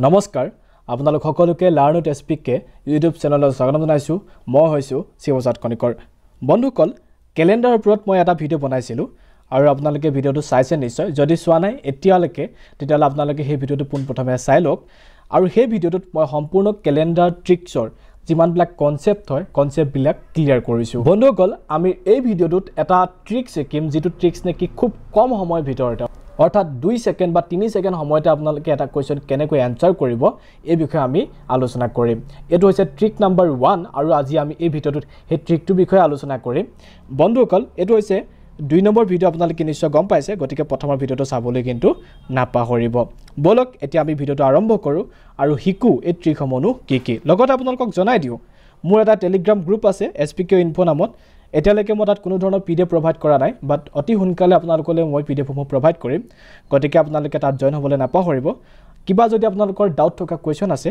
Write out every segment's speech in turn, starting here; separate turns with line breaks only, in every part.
নমস্কাৰ আপোনালোক সকলোকে লাৰ্ণ উইথ এছপিকে ইউটিউব চেনেলত স্বাগতম জনাইছোঁ মই হৈছোঁ শিৱজাত কণিকৰ বন্ধুসকল ক্যালেন্ডাৰৰ ওপৰত মই এটা ভিডিঅ' বনাইছিলোঁ আৰু আপোনালোকে ভিডিঅ'টো চাইছে নিশ্চয় যদি চোৱা নাই এতিয়ালৈকে তেতিয়ালে আপোনালোকে সেই ভিডিঅ'টো পোনপ্ৰথমে চাই লওক আৰু সেই ভিডিঅ'টোত মই সম্পূৰ্ণ ক্যালেন্ডাৰ ট্ৰিক্সৰ যিমানবিলাক কনসেপ্ট হয় কনসেপ্টবিলাক ক্লিয়াৰ কৰিছোঁ বন্ধুসকল আমি এই ভিডিঅ'টোত এটা ট্ৰিক্স শিকিম যেটো ট্ৰিক্স নেকি খুব কম সময়ৰ ভিতৰতে অৰ্থাৎ 2 সেকেন্ড বা 3 সেকেন্ড সময়তে আপোনালোকে এটা কোৱেশ্চন কেনেকৈ আনসাৰ কৰিব এই বিষয়ে আমি আলোচনা কৰিম এটো হৈছে ট্ৰিক নাম্বাৰ 1 আৰু আজি আমি এই ভিডিঅ'টোত এই ট্ৰিকটো বিষয়ে আলোচনা কৰিম বন্ধুসকল এটো হৈছে 2 নম্বৰ ভিডিঅ' আপোনালোকে নিশ্চয় গম পাইছে গতিকে প্ৰথমৰ ভিডিঅ'টো চাবলৈ কিন্তু নাপাহৰিব বলক এতিয়া আমি ভিডিঅ'টো আৰম্ভ কৰো আৰু হিকু এই ট্ৰিকসমূহ কি লগত আপোনালোকক জনাই দিও মোৰ এটা টেলিগ্ৰাম গ্ৰুপ আছে এছপিকে ইনফো নামত এতিয়ালৈকে মই তাত কোনো ধৰণৰ পিডিএফ প্ৰভাইড কৰা নাই বাট অতি সোনকালে আপোনালোকলৈ মই পিডিএফসমূহ প্ৰভাইড কৰিম গতিকে আপোনালোকে তাত জয়েন হ'বলৈ নাপাহৰিব কিবা যদি আপোনালোকৰ ডাউট থকা কোৱেশ্চন আছে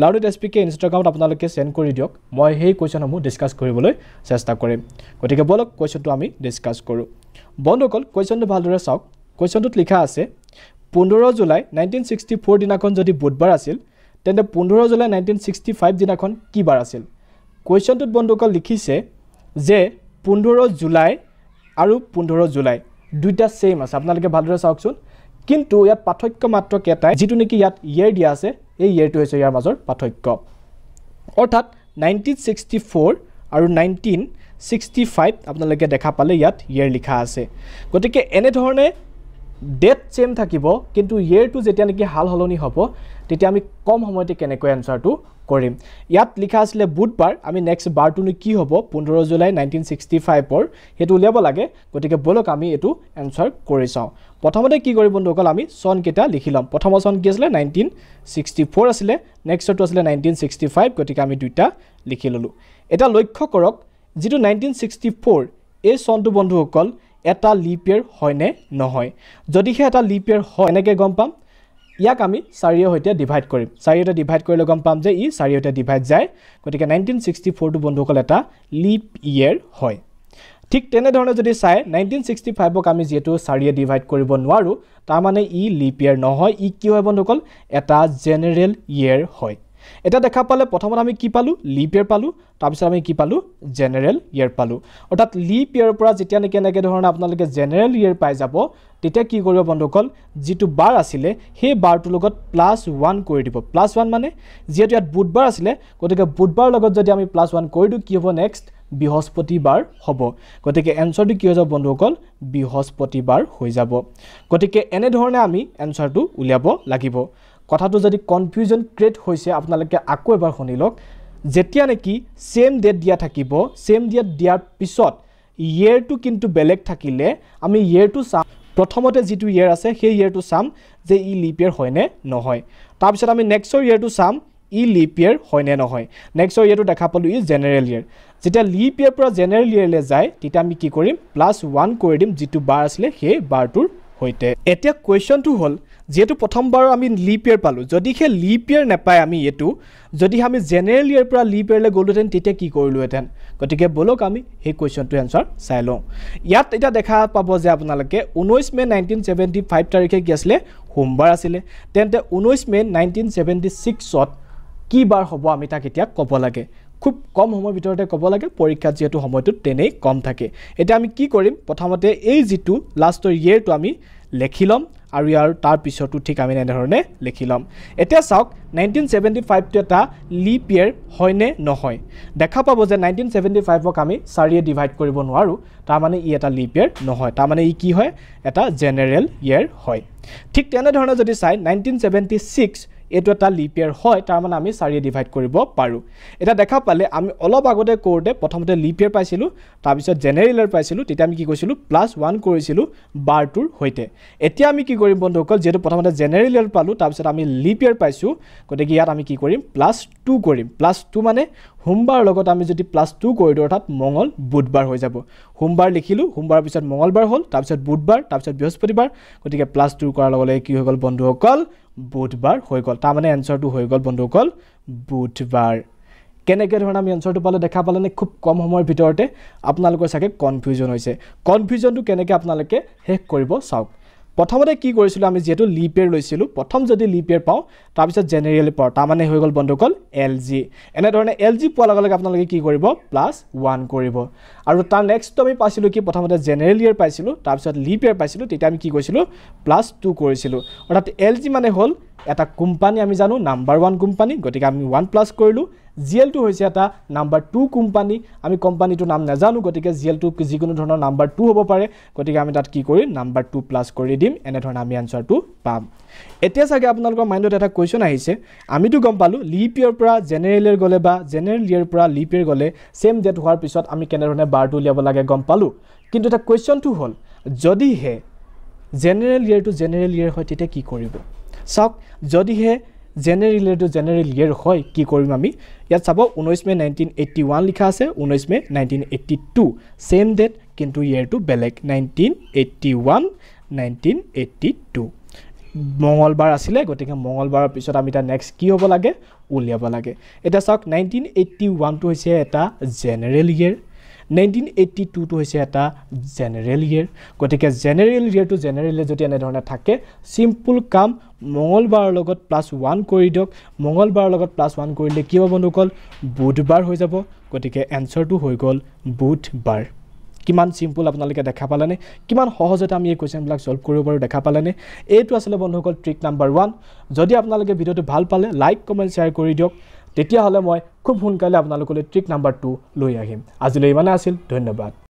লাৰ্ণ উইথ এছপিকে ইনষ্টাগ্ৰামত আপোনালোকে সেন্ড কৰি দিয়ক মই সেই কোৱেশ্চনসমূহ ডিসকাস কৰিবলৈ চেষ্টা কৰিম গতিকে বলক কোৱেশ্চনটো আমি ডিসকাস কৰো বন্ধুসকল কোৱেশ্চনটো ভালদৰে চাওক কোৱেশ্চনটোত লিখা আছে 15 জুলাই 1964 দিনাখন যদি বুধবাৰ আছিল তেন্তে 15 জুলাই 1965 দিনাখন কি বাৰ আছিল কোৱেশ্চনটোত বন্ধুসকল লিখিছে যে 15 জুলাই আৰু 15 জুলাই দুইটা সেম আছে আপোনালোকে ভালদৰে চাওকচোন কিন্তু ইয়াত পাৰ্থক্য মাত্ৰ কেটাই যেটো নেকি ইয়াত ইয়াৰ দিয়া আছে এই ইয়াৰটো হৈছে ইয়াৰ মাজৰ পাৰ্থক্য অৰ্থাৎ 1964 আৰু 1965 আপোনালোকে দেখা পালে ইয়াত ইয়াৰ লিখা আছে গতিকে এনে ধৰণে ডেট সেম থাকিব কিন্তু ইয়াৰটো যেতিয়া নেকি হাল হলনি হ'ব তেতিয়া আমি কম সময়তে কেনেকৈ আনসাৰটো কৰিম ইয়াত লিখা আছিল বুধবাৰ আমি নেক্সট বাৰটো কি হ'ব 15 জুলাই 1965 ৰ হেতু উলিয়াব লাগে গতিকে বলক আমি এটো আনসাৰ কৰি চাও প্ৰথমতে কি কৰিব বন্ধুসকল আমি সন কেটা লিখিলাম প্ৰথম সন কি আছিল 1964 আছিল নেক্সটটো আছিল 1965 গতিকে আমি দুইটা লিখি ললো এটা লক্ষ্য কৰক যেটো 1964 এই সনটো বন্ধুসকল এটা লিপ ইয়াৰ হয় নে নহয় যদি হে এটা লিপ ইয়াৰ হয় এনেকৈ গম পাম ইয়াক আমি 4 এৰ হৈতে ডিভাইড কৰিম 4 এৰ ডিভাইড কৰিলে গম পাম যে ই 4 এৰ ডিভাইড যায় গতিকে 1964 টো বন্ধুসকল এটা লিপ ইয়াৰ হয় ঠিক তেনে ধৰণে যদি চাই 1965 ক আমি যেটো 4 এ ডিভাইড কৰিব নোৱাৰো তাৰ মানে ই লিপ ইয়াৰ নহয় ই কি হয় বন্ধুসকল এটা জেনাৰেল ইয়াৰ হয় এটা দেখা পালে প্ৰথমত আমি কি পালো লিপ ইয়াৰ পালো তাৰ পিছত আমি কি পালো জেনাৰেল ইয়াৰ পালো অৰ্থাৎ লিপ ইয়াৰ পৰা যেতিয়া নেকে ধৰণে আপোনালোকে জেনাৰেল ইয়াৰ পাই যাব তেতিয়া কি কৰিব বন্ধুসকল যেটো বাৰ আছিল সেই বাৰটোৰ লগত +1 কৰি দিব +1 মানে যেটো ইয়াত বুধবাৰ আছিল গতিকে বুধবাৰ লগত যদি আমি +1 কৰি দিও কি হ'ব নেক্সট বৃহস্পতিবাৰ হ'ব গতিকে আনসাৰটো কি হৈ যাব বন্ধুসকল বৃহস্পতিবাৰ হৈ যাব গতিকে এনে ধৰণে আমি আনসাৰটো উলিয়াব লাগিব কথাটো যদি কনফিউজন ক্ৰিয়েট হৈছে আপোনালোকে আকৌ এবাৰ শুনিলক যেতিয়া নেকি সেম ডেট দিয়া থাকিব সেম ডেট দিয়াৰ পিছত ইয়াৰটো কিন্তু বেলেগ থাকিলে আমি ইয়াৰটো চাম প্ৰথমতে যেটো ইয়াৰ আছে সেই ইয়াৰটো চাম যে ই লিপ ইয়াৰ হয় নে নহয় তাৰ পিছত আমি নেক্সটৰ ইয়াৰটো চাম ই লিপ ইয়াৰ হয় নে নহয় নেক্সটৰ ইয়াৰটো দেখা পালো ই জেনাৰেল ইয়াৰ যেতিয়া লিপ ইয়াৰ পৰা জেনাৰেল ইয়াৰলে যায় তেতিয়া আমি কি কৰিম +1 কৰি দিম যেটো বাৰ আছিল সেই বাৰটোৰ হৈতে এতিয়া কোৱেশ্চনটো হল যেটো প্ৰথমবাৰ আমি লিপ ইয়াৰ পালো যদি হে লিপ ইয়াৰ নাপায় আমি এটো যদি আমি জেনাৰেল ইয়াৰ পৰা লিপ ইয়াৰলে গলোতেন তেতিয়া কি কৰিলোহেতেন গতিকে বলক আমি সেই কোৱেশ্চনটো আনসাৰ চাই লওঁ ইয়াত এটা দেখা পাব যে আপোনালোকে 19 মে 1975 তাৰিখে কি আছিল সোমবাৰ আছিল তেন্তে 19 মে 1976 ত কি বাৰ হ'ব আমি তাক এতিয়া ক'ব লাগে খুব কম সময়ৰ ভিতৰতে ক'ব লাগে পৰীক্ষা যেটো সময়টো তেনেই কম থাকে এটা আমি কি কৰিম প্ৰথমতে এই যেটো লাষ্টৰ ইয়াৰটো আমি লিখিলম আৰু ইয়াৰ তাৰ পিছতো ঠিক আমি এনে ধৰণে লিখিলম এতিয়া চাওক 1975 টো এটা লিপ ইয়াৰ হয় নে নহয় দেখা পাব যে 1975 ক আমি 4 এ ডিভাইড কৰিব নোৱাৰো তাৰ মানে ই এটা লিপ ইয়াৰ নহয় তাৰ মানে ই কি হয় এটা জেনাৰেল ইয়াৰ হয় ঠিক তেনে ধৰণে যদি চাই 1976 এটো এটা লিপ ইয়াৰ হয় তাৰ মানে আমি 4 এ ডিভাইড কৰিব পাৰো এটা দেখা পালে আমি অলপ আগতে কোৰতে প্ৰথমতে লিপ ইয়াৰ পাইছিলো তাৰ পিছত জেনাৰেল ইয়াৰ পাইছিলো তেতিয়া আমি কি কৰিছিলো +1 কৰিছিলো বাৰটোৰ হৈতে এতিয়া আমি কি কৰিম বন্ধুসকল যেটো প্ৰথমতে জেনাৰেল ইয়াৰ পালো তাৰ পিছত আমি লিপ ইয়াৰ পাইছো গতিকে ইয়াত আমি কি কৰিম +2 কৰিম +2 মানে সোমবাৰ লগত আমি যদি +2 কৰি দিও অৰ্থাৎ মঙ্গল বুধবাৰ হৈ যাব সোমবাৰ লিখিলো সোমবাৰৰ পিছত মঙ্গলবাৰ হ'ল তাৰ পিছত বুধবাৰ তাৰ পিছত বৃহস্পতিবাৰ গতিকে +2 কৰাৰ লগে লগে কি হৈ গল বন্ধুসকল বুধবাৰ হৈ গল তাৰ মানে আনসাৰটো হৈ গল বন্ধুসকল বুধবাৰ কেনেকৈ ধৰণে আমি আনসাৰটো পালে দেখা পালে নে খুব কম সময়ৰ ভিতৰতে আপোনালোকৰ সাকে কনফিউজন হৈছে কনফিউজনটো কেনেকৈ আপোনালোকে হেক কৰিব চাওক প্ৰথমতে কি কৰিছিলো আমি যেটো লিপ ইয়াৰ লৈছিলো প্ৰথম যদি লিপ ইয়াৰ পাও তাৰ পিছত জেনাৰেলি পাও তাৰ মানে হৈ গল বন্ধুসকল এলজি এনে ধৰণে এলজি পোৱা লগে লগে আপোনালোকে কি কৰিব +1 কৰিব আৰু তাৰ নেক্সট আমি পাইছিলো কি প্ৰথমতে জেনাৰেল ইয়াৰ পাইছিলো তাৰ পিছত লিপ ইয়াৰ পাইছিলো তেতিয়া আমি কি কৰিছিলো +2 কৰিছিলো অৰ্থাৎ এলজি মানে হল এটা কোম্পানী আমি জানো নাম্বাৰ 1 কোম্পানী গতিকে আমি 1 প্লাস কৰিলো জিএল2 হৈছে এটা নাম্বাৰ 2 কোম্পানী আমি কোম্পানীটো নাম নাজানো গতিকে জিএল2 যিকোনো ধৰণৰ নাম্বাৰ 2 হ'ব পাৰে গতিকে আমি তাত কি কৰি নাম্বাৰ 2 প্লাস কৰি দিম এনে ধৰণে আমি আনসাৰটো পাম এতিয়া চাগে আপোনালোকৰ মাইন্ডত এটা কোৱেশ্চন আহিছে আমিতো গম পালো লিপ ইয়াৰ পৰা জেনাৰেল ইয়াৰ গলে বা জেনাৰেল ইয়াৰ পৰা লিপ ইয়াৰ গলে সেম ডেট হোৱাৰ পিছত আমি কেনে ধৰণে বাৰটো উলিয়াব লাগে গম পালো কিন্তু এটা কোৱেশ্চনটো হল যদি হে জেনাৰেল ইয়াৰ টু জেনাৰেল ইয়াৰ হয় তেতিয়া কি কৰিব চাওক যদি হে জেনাৰেল ইয়াৰ টু জেনাৰেল ইয়াৰ হয় কি কৰিম আমি ইয়াত চাব 19 মে 1981 লিখা আছে 19 মে 1982 সেম ডেট কিন্তু ইয়াৰটো বেলেগ 1981 1982 মঙ্গলবাৰ আছিলে গতিকে মঙ্গলবাৰৰ পিছত আমি তা নেক্সট কি হ'ব লাগে উলিয়াব লাগে এটা চাওক 1981 টো হৈছে এটা জেনাৰেল ইয়াৰ 1982 টো হৈছে এটা জেনাৰেল ইয়াৰ গতিকে জেনাৰেল ইয়াৰ টু জেনাৰেল যদি এনে ধৰণে থাকে সিম্পল কাম মঙ্গলবাৰৰ লগত +1 কৰি দিয়ক মঙ্গলবাৰৰ লগত +1 কৰিলে কি হ'ব বন্ধুসকল বুধবাৰ হৈ যাব গতিকে এনসাৰটো হৈ গল বুধবাৰ কিমান সিম্পল আপোনালোকে দেখা পালেনে কিমান সহজতে আমি এই কোৱেশ্চনবিলাক সলভ কৰিব পাৰো দেখা পালেনে এইটো আসলে বন্ধুসকল ট্ৰিক নাম্বাৰ 1 যদি আপোনালোকে ভিডিওটো ভাল পালে লাইক কমেন্ট শেয়াৰ কৰি দিয়ক তেতিয়া হলে মই খুব সোনকালে আপোনালোকলৈ ট্ৰিক নাম্বাৰ 2 লৈ আহিম আজিলৈ ইমানে আছিল ধন্যবাদ